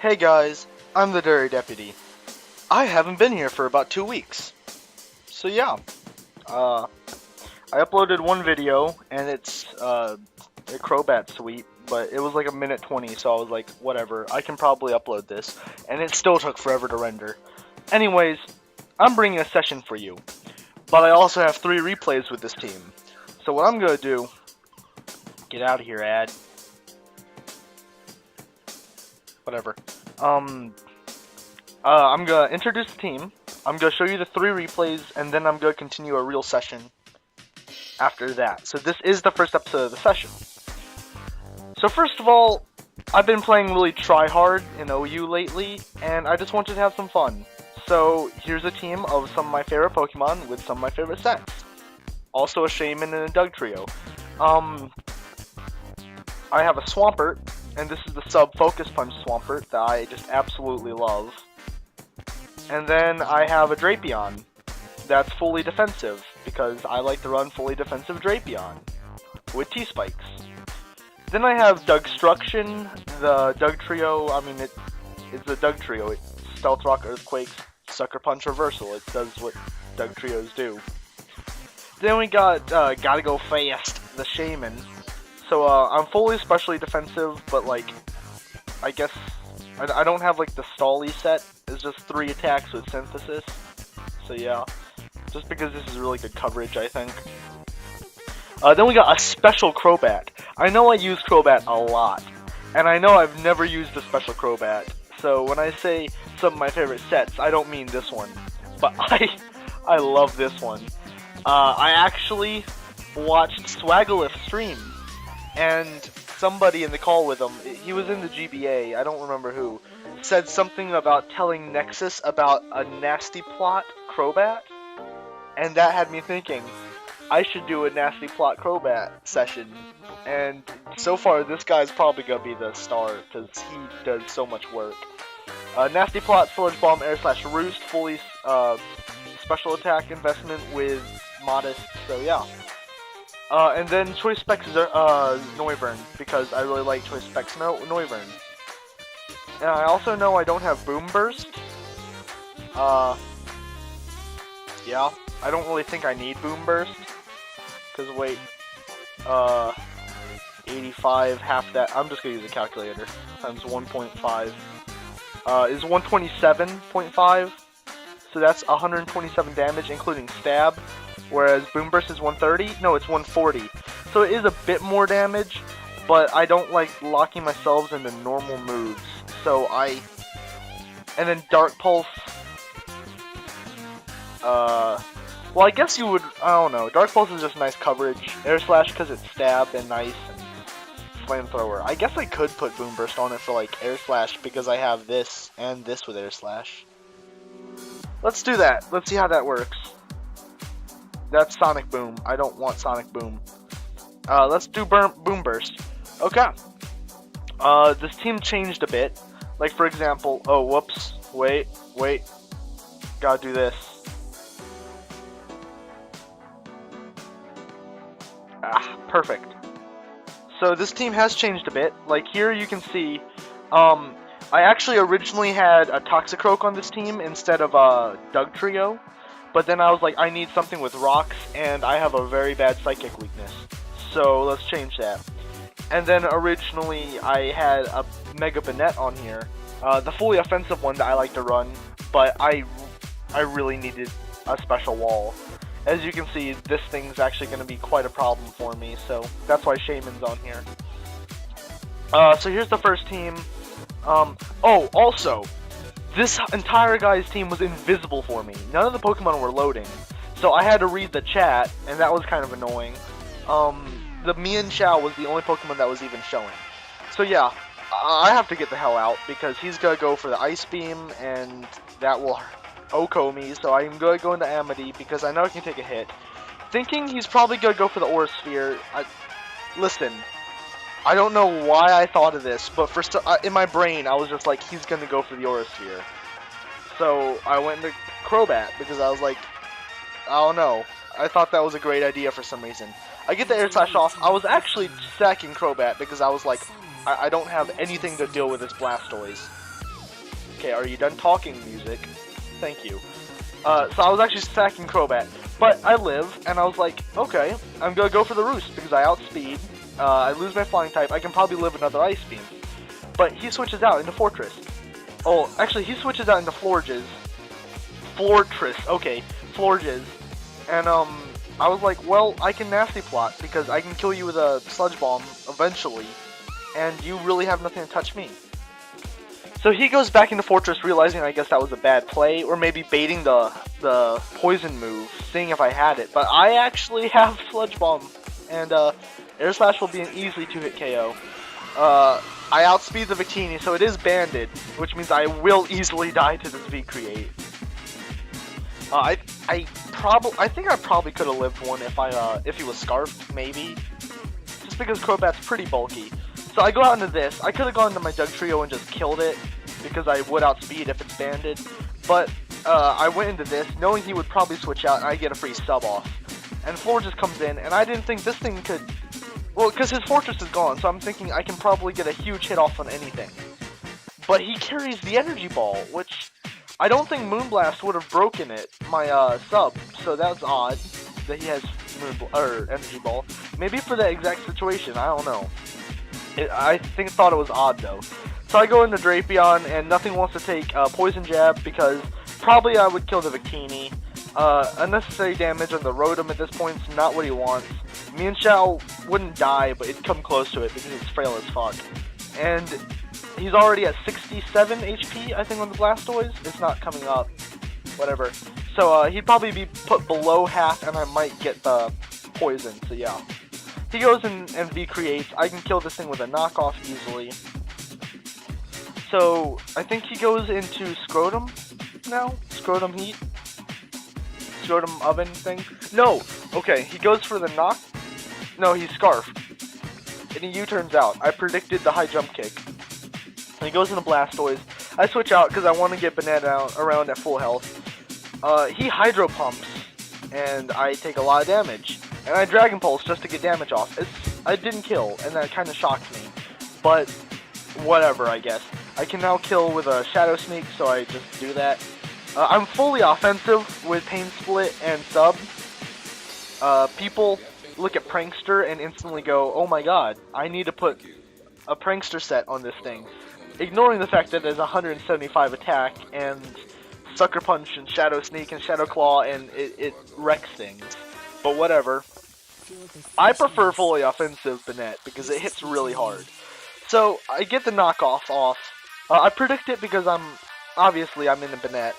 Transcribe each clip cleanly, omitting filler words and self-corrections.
Hey guys, I'm the Dairy Deputy. I haven't been here for about 2 weeks. So yeah, I uploaded one video and it's a Crobat sweep, but it was like a minute 20, so I was like, whatever, I can probably upload this. And it still took forever to render. Anyways, I'm bringing a session for you, but I also have 3 replays with this team. So what I'm gonna do, get out of here, ad. Whatever. I'm gonna introduce the team, I'm gonna show you the 3 replays, and then I'm gonna continue a real session after that. So this is the first episode of the session. So first of all, I've been playing really try-hard in OU lately, and I just wanted to have some fun. So here's a team of some of my favorite Pokemon with some of my favorite sets. Also a Shaman and a Dugtrio. I have a Swampert, and this is the sub-Focus Punch Swampert that I just absolutely love. And then I have a Drapion that's fully defensive, because I like to run fully defensive Drapion with T-Spikes. Then I have Dugstruction, the Dugtrio. I mean, it's a Dugtrio. It's Stealth Rock, Earthquakes, Sucker Punch, Reversal. It does what Dugtrios do. Then we got Gotta Go Fast, the Shaman. So I'm fully specially defensive, but like, I guess I don't have like the Stally set. It's just 3 attacks with Synthesis. So yeah, just because this is really good coverage, I think. Then we got a special Crobat. I know I use Crobat a lot, and I know I've never used a special Crobat. So when I say some of my favorite sets, I don't mean this one, but I love this one. I actually watched Swaggliff stream, and somebody in the call with him, he was in the GBA, I don't remember who, said something about telling Nexus about a Nasty Plot Crobat, and that had me thinking, I should do a Nasty Plot Crobat session, and so far this guy's probably gonna be the star, because he does so much work. Nasty Plot, Sludge Bomb, Air Slash Roost, fully special attack investment with Modest, so yeah. And then Choice Specs Noivern, because I really like Choice Specs Noivern. And I also know I don't have Boom Burst. Yeah, I don't really think I need Boom Burst. Because wait, 85, half that, I'm just gonna use a calculator, times 1.5, is 127.5, so that's 127 damage, including stab, whereas Boom Burst is 130, no, it's 140, so it is a bit more damage, but I don't like locking myself into normal moves, so and then Dark Pulse, well, I guess you would, I don't know, Dark Pulse is just nice coverage, Air Slash because it's stab and nice, and Flamethrower. I guess I could put Boom Burst on it for like Air Slash because I have this and this with Air Slash. Let's do that, let's see how that works. That's Sonic Boom, I don't want Sonic Boom. Let's do Boom Burst. Okay. This team changed a bit, like for example, oh whoops, wait, gotta do this. Perfect. So this team has changed a bit. Like here you can see, I actually originally had a Toxicroak on this team instead of a Dugtrio, but then I was like, I need something with rocks, and I have a very bad Psychic weakness. So let's change that. And then originally I had a Mega Banette on here, the fully offensive one that I like to run, but I really needed a special wall. As you can see, this thing's actually going to be quite a problem for me, so that's why Shaman's on here. So here's the first team. Oh, also, this entire guy's team was invisible for me. None of the Pokemon were loading, so I had to read the chat, and that was kind of annoying. The Mienshao was the only Pokemon that was even showing. So yeah, I have to get the hell out, because he's going to go for the Ice Beam, and that will Oko me, so I'm going to go into Amity because I know I can take a hit. Thinking he's probably going to go for the Aura Sphere. Listen, I don't know why I thought of this, but in my brain I was just like, he's going to go for the Aura Sphere. So I went into Crobat because I was like, I don't know. I thought that was a great idea for some reason. I get the Air Slash off. I was actually sacking Crobat because I was like, I don't have anything to deal with this Blastoise. Okay, are you done talking, music? Thank you. So I was actually stacking Crobat, but I live, and I was like, okay, I'm gonna go for the Roost, because I outspeed, I lose my flying type, I can probably live another Ice Beam. But he switches out into Fortress. Oh, actually, he switches out into Florges. Fortress, okay, Florges. And, I was like, well, I can Nasty Plot, because I can kill you with a Sludge Bomb, eventually, and you really have nothing to touch me. So he goes back into Fortress, realizing I guess that was a bad play, or maybe baiting the Poison move, seeing if I had it. But I actually have Sludge Bomb, and Air Slash will be an easy 2-hit KO. I outspeed the Victini, so it is banded, which means I will easily die to this V-Create. I think I probably could have lived one if he was Scarfed, maybe, just because Crobat's pretty bulky. So I go out into this. I could have gone into my Dugtrio and just killed it, because I would outspeed if it's banded. But I went into this, knowing he would probably switch out, and I get a free sub off. And Floor just comes in, and I didn't think this thing could... Well, because his Fortress is gone, so I'm thinking I can probably get a huge hit off on anything. But he carries the Energy Ball, which I don't think Moonblast would have broken it, my sub, so that's odd that he has Energy Ball. Maybe for that exact situation, I don't know. I thought it was odd though. So I go into Drapion, and nothing wants to take Poison Jab because probably I would kill the Victini. Unnecessary damage on the Rotom at this point is not what he wants. Mew Shao wouldn't die, but it'd come close to it because it's frail as fuck. And he's already at 67 HP, I think, on the Blastoise. It's not coming up. Whatever. So he'd probably be put below half, and I might get the Poison, so yeah. He goes and V-creates. I can kill this thing with a knockoff easily. So, I think he goes into Scrotum now? Scrotum Heat? Scrotum Oven thing? No! Okay, he goes for the knock. No, he's Scarfed. And he U-turns out. I predicted the high jump kick. And he goes into Blastoise. I switch out because I want to get Banana around at full health. He Hydro Pumps. And I take a lot of damage. And I Dragon Pulse just to get damage off. I didn't kill, and that kind of shocked me. But, whatever, I guess. I can now kill with a Shadow Sneak, so I just do that. I'm fully offensive with Pain Split and Sub. People look at Prankster and instantly go, oh my god, I need to put a Prankster set on this thing. Ignoring the fact that it has 175 attack, and Sucker Punch, and Shadow Sneak, and Shadow Claw, and it wrecks things. But whatever. I prefer fully offensive Banette because it hits really hard. So I get the knockoff off. I predict it because I'm in the Banette.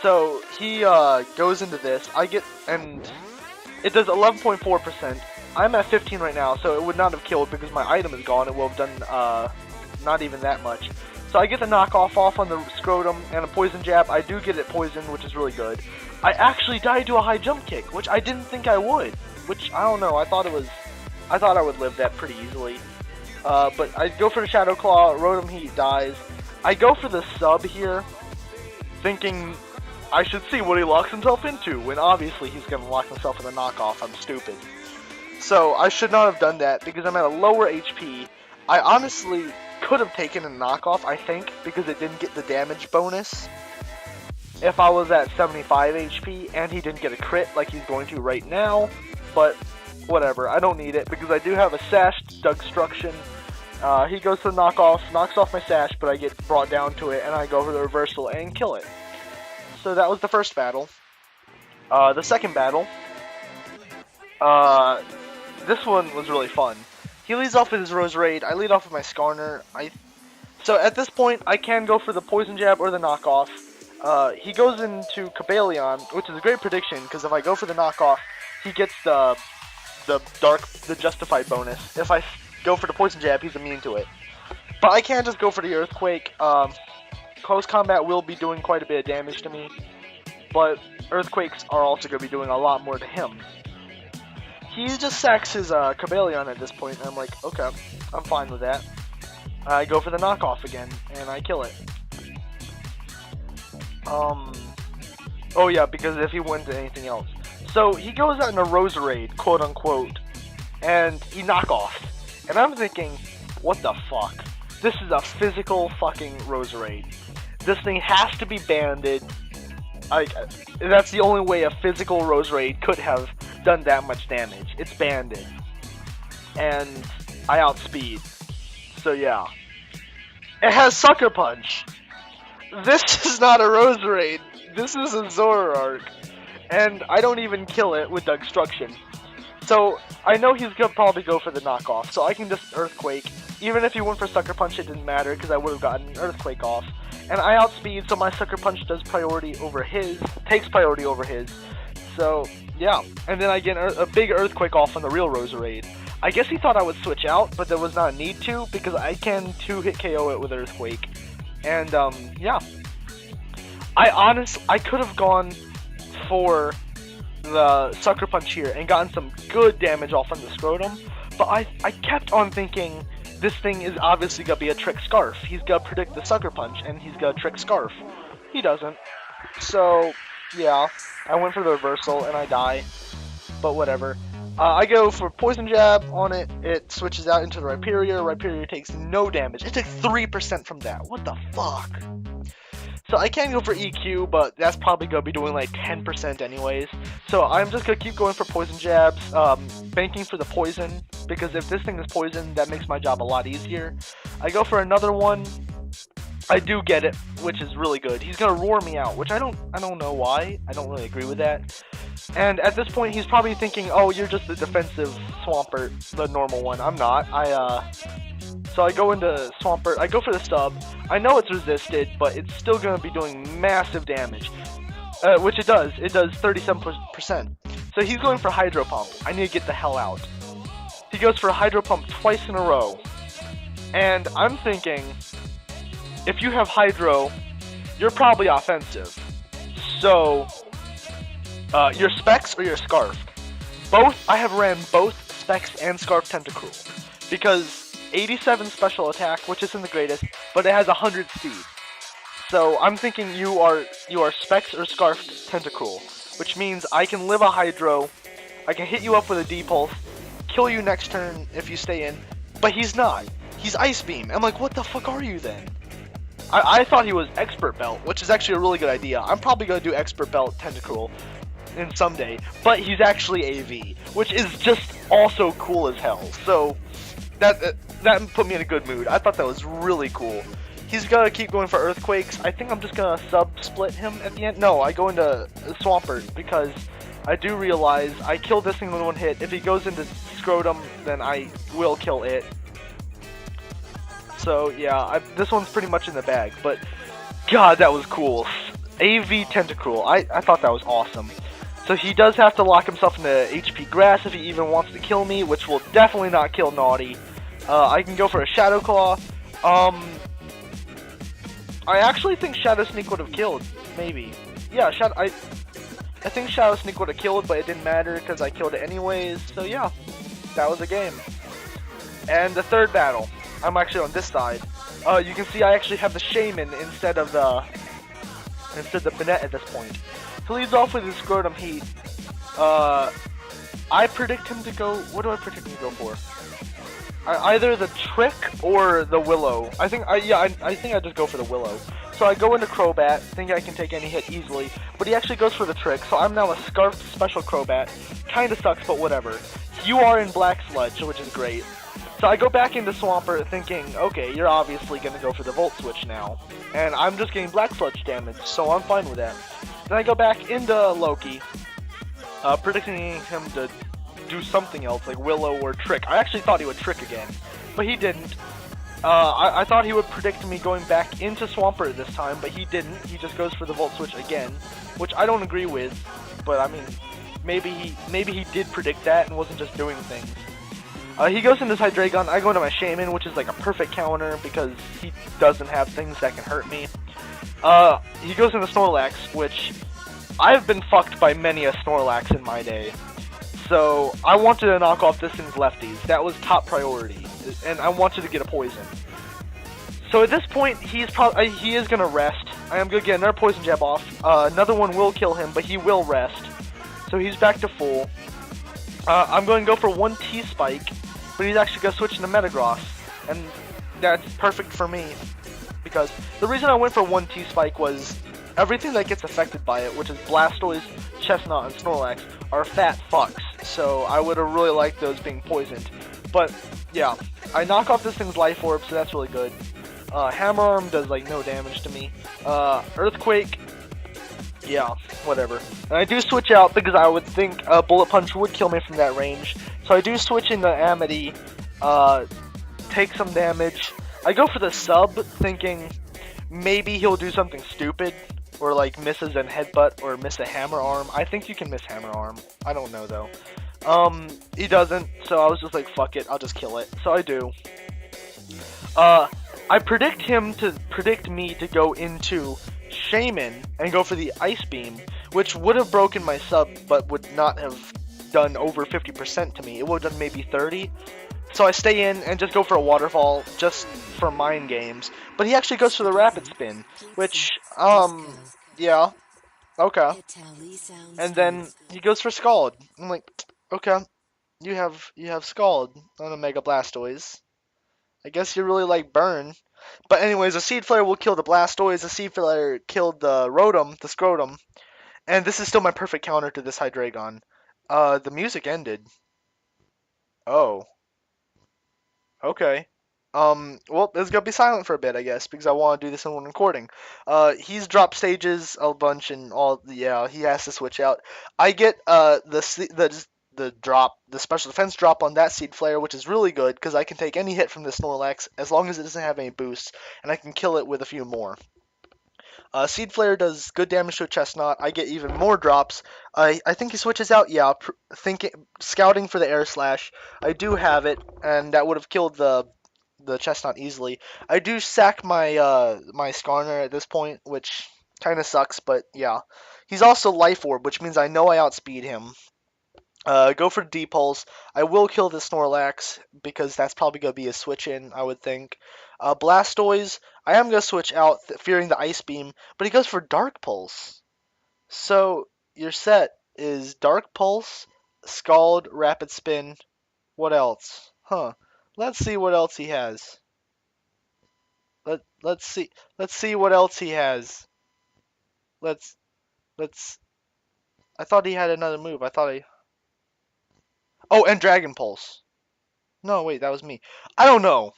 So he goes into this. And it does 11.4%. I'm at 15 right now, so it would not have killed because my item is gone. It will have done not even that much. So I get the knockoff off on the Scrotum and a Poison Jab. I do get it poisoned, which is really good. I actually died to a high jump kick, which I didn't think I would. Which, I don't know, I thought I would live that pretty easily. But I go for the Shadow Claw, Rotom Heat dies. I go for the sub here, thinking I should see what he locks himself into, when obviously he's going to lock himself in the knockoff. I'm stupid. So I should not have done that, because I'm at a lower HP. I honestly could have taken a knockoff, I think, because it didn't get the damage bonus. If I was at 75 HP, and he didn't get a crit like he's going to right now. But, whatever, I don't need it, because I do have a Sash Dugstruction. He goes to the knockoff, knocks off my Sash, but I get brought down to it, and I go for the reversal and kill it. So that was the first battle. The second battle, this one was really fun. He leads off with his Roserade, I lead off with my Skarner. So at this point, I can go for the Poison Jab or the knockoff. He goes into Cobalion, which is a great prediction, because if I go for the knockoff, he gets the Justified bonus. If I go for the Poison Jab, he's immune to it. But I can't just go for the Earthquake. Close combat will be doing quite a bit of damage to me, but Earthquakes are also going to be doing a lot more to him. He just sacks his Cobalion at this point, and I'm like, okay, I'm fine with that. I go for the knockoff again, and I kill it. Oh yeah, because if he went to anything else. So he goes out in a Roserade, quote unquote, and he knockoffs. And I'm thinking, what the fuck? This is a physical fucking Roserade. This thing has to be banded. That's the only way a physical Rose Raid could have done that much damage. It's banded. And I outspeed. So yeah. It has Sucker Punch. This is not a Rose Raid. This is a Zoroark. And I don't even kill it with Destruction. So I know he's gonna probably go for the knockoff. So I can just Earthquake. Even if he went for Sucker Punch, it didn't matter because I would have gotten an Earthquake off. And I outspeed, so my Sucker Punch does priority over his, takes priority over his. So, yeah. And then I get a big Earthquake off on the real Roserade. I guess he thought I would switch out, but there was not a need to, because I can 2-hit KO it with Earthquake. And, yeah. I could have gone for the Sucker Punch here and gotten some good damage off on the Scrotum, but I kept on thinking, this thing is obviously gonna be a Trick Scarf. He's gonna predict the Sucker Punch, and he's gonna Trick Scarf. He doesn't. So, yeah, I went for the reversal, and I die. But whatever. I go for Poison Jab on it. It switches out into the Rhyperior. Rhyperior takes no damage. It takes 3% from that. What the fuck? So I can go for EQ, but that's probably going to be doing like 10% anyways. So I'm just going to keep going for Poison Jabs, banking for the Poison, because if this thing is Poison, that makes my job a lot easier. I go for another one. I do get it, which is really good. He's going to Roar me out, which I don't know why. I don't really agree with that. And at this point, he's probably thinking, oh, you're just the defensive Swampert, the normal one. I'm not. So I go into Swampert, I go for the stub. I know it's resisted, but it's still going to be doing massive damage. Which it does. It does 37%. So he's going for Hydro Pump. I need to get the hell out. He goes for Hydro Pump twice in a row. And I'm thinking, if you have Hydro, you're probably offensive. So, your Specs or your Scarf. I have ran both Specs and Scarf Tentacruel. Because 87 special attack, which isn't the greatest, but it has 100 speed. So I'm thinking you are Specs or Scarf Tentacruel, which means I can live a Hydro, I can hit you up with a D-Pulse, kill you next turn if you stay in, but he's not. He's Ice Beam. I'm like, what the fuck are you then? I thought he was Expert Belt, which is actually a really good idea. I'm probably going to do Expert Belt Tentacruel in someday, but he's actually AV, which is just also cool as hell. So that put me in a good mood. I thought that was really cool. He's gonna keep going for Earthquakes. I think I'm just gonna sub-split him at the end. No, I go into Swampert because I do realize I kill this thing with one hit. If he goes into Scrotum, then I will kill it. So yeah, this one's pretty much in the bag. But God, that was cool. AV Tentacruel. I thought that was awesome. So he does have to lock himself into HP Grass if he even wants to kill me, which will definitely not kill Naughty. I can go for a Shadow Claw. I actually think Shadow Sneak would have killed. Maybe. Yeah, I think Shadow Sneak would have killed, but it didn't matter because I killed it anyways. So yeah, that was a game. And the third battle. I'm actually on this side. You can see I actually have the Shaman instead of the Banette at this point. He leads off with his Scrotum Heat. I predict him to go. What do I predict him to go for? Either the Trick or the Willow. I think I just go for the Willow. So I go into Crobat, think I can take any hit easily, but he actually goes for the Trick. So I'm now a Scarfed Special Crobat. Kinda sucks, but whatever. You are in Black Sludge, which is great. So I go back into Swampert thinking, okay, you're obviously gonna go for the Volt Switch now, and I'm just getting Black Sludge damage, so I'm fine with that. Then I go back into Loki, predicting him to do something else, like Willow or Trick. I actually thought he would Trick again, but he didn't. I thought he would predict me going back into Swampert this time, but he didn't. He just goes for the Volt Switch again, which I don't agree with, but I mean, maybe he did predict that and wasn't just doing things. He goes into Hydreigon, I go into my Shaman, which is like a perfect counter because he doesn't have things that can hurt me. He goes into Snorlax, which I've been fucked by many a Snorlax in my day. So I wanted to knock off this thing's lefties. That was top priority, and I wanted to get a poison. So at this point, he is gonna rest. I am gonna get another Poison Jab off. Another one will kill him, but he will rest. So he's back to full. I'm going to go for one T-Spike, but he's actually going to switch into Metagross, and that's perfect for me, because the reason I went for 1 T-Spike was everything that gets affected by it, which is Blastoise, Chestnut, and Snorlax, are fat fucks, so I would have really liked those being poisoned. But, yeah, I knock off this thing's Life Orb, so that's really good. Hammer Arm does, like, no damage to me. Earthquake, yeah, whatever. And I do switch out because I would think Bullet Punch would kill me from that range. So I do switch into Amity, take some damage. I go for the sub, thinking maybe he'll do something stupid, or like misses an headbutt, or miss a hammer arm. I think you can miss hammer arm. I don't know though. He doesn't, so I was just like, fuck it, I'll just kill it. So I do. I predict him to predict me to go into Shaman and go for the Ice Beam, which would have broken my sub, but would not have done over 50% to me. It would have done maybe 30. So I stay in and just go for a Waterfall, just for mind games. But he actually goes for the Rapid Spin, which, yeah, okay. And then he goes for Scald. I'm like, okay, you have Scald on a Mega Blastoise. I guess you really like Burn. But anyways, a Seed Flare will kill the Blastoise, a Seed Flare killed the Rotom, the Scrotum. And this is still my perfect counter to this Hydreigon. The music ended. Oh. Okay. Well, it's gonna be silent for a bit, I guess, because I want to do this in one recording. He's dropped stages a bunch and all. Yeah, he has to switch out. I get the drop, the special defense drop on that Seed Flare, which is really good because I can take any hit from the Snorlax as long as it doesn't have any boosts, and I can kill it with a few more. Seed Flare does good damage to a Chestnut. I get even more drops. I think he switches out. Yeah, scouting for the Air Slash. I do have it, and that would have killed the Chestnut easily. I do sack my my Skarner at this point, which kind of sucks, but yeah. He's also Life Orb, which means I know I outspeed him. Go for D-Pulse. I will kill the Snorlax because that's probably going to be a switch in, I would think. Blastoise, I am going to switch out, fearing the Ice Beam, but he goes for Dark Pulse. So, your set is Dark Pulse, Scald, Rapid Spin. What else? Huh. Let's see what else he has. Let's see what else he has. Let's I thought he had another move. I thought I Oh, and Dragon Pulse. No, wait, that was me. I don't know.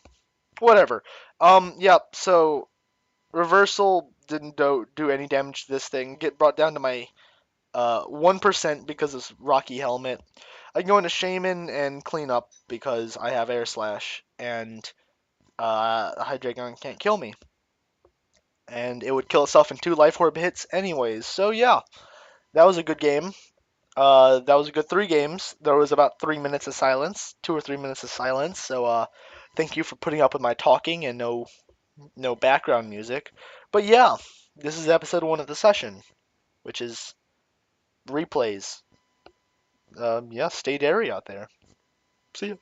Whatever. Yeah, so Reversal didn't do any damage to this thing. Get brought down to my 1% because of Rocky Helmet. I can go into Shaman and clean up because I have Air Slash, and Hydreigon can't kill me. And it would kill itself in 2 Life Orb hits anyways. So yeah, that was a good game. That was a good 3 games. There was about 3 minutes of silence, 2 or 3 minutes of silence. So thank you for putting up with my talking and no background music. But yeah, this is episode 1 of the session, which is replays. Yeah, stay dairy out there. See ya.